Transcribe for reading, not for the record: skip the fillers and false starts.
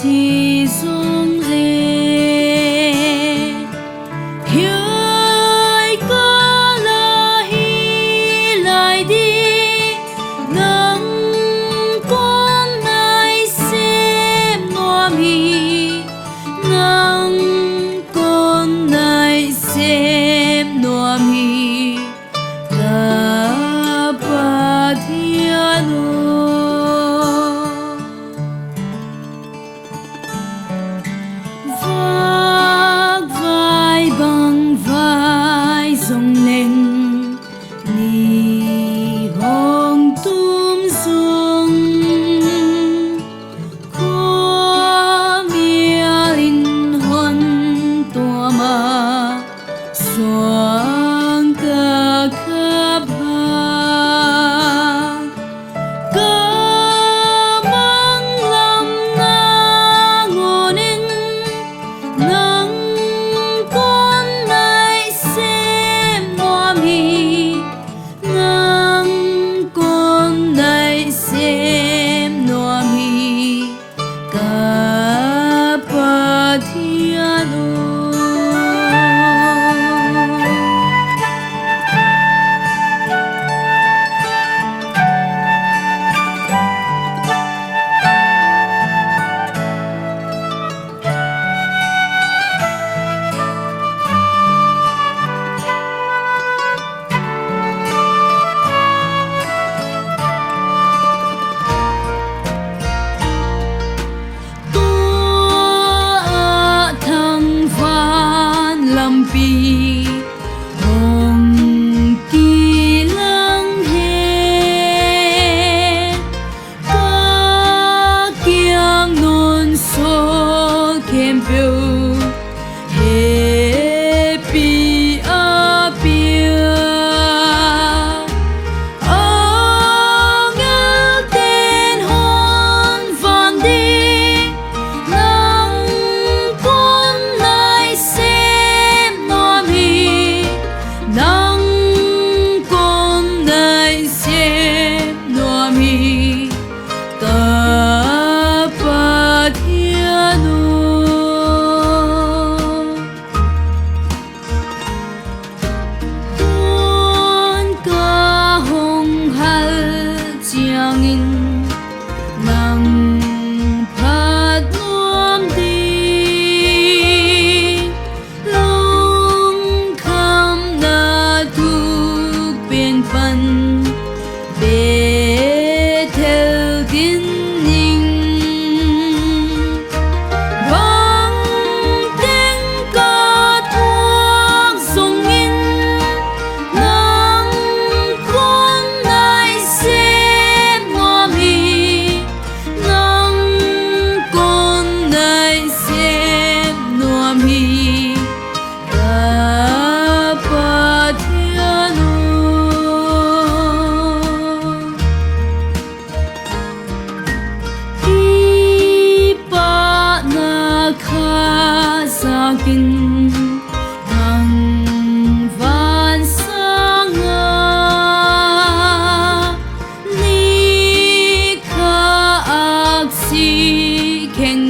chỉ dung lệ hiỡi có là hi lại đi nắng con ai xem noa mi nắng con ai xem noa mi ta ba thiano vác vai bằng vai dòng lên ni hồng tum dung có mía linh hồn tua mà xoang cả khắp pi hồng kỳ lăng he ca kiang non so kem piu he pi a pia ang el ten hon van đi nang con lại xem nắng con ai xem noa mi ta ba thiano con ca hồng hal chiang in nang phat nuam đi lung kham na tu bên phần bê theo kinh ninh vang tiếng ca thuốc sông in nắng con ai xem noa mi nắng con ai xem noa mi ta ba thiano kha sa kin nang van sang ni kha ak si khen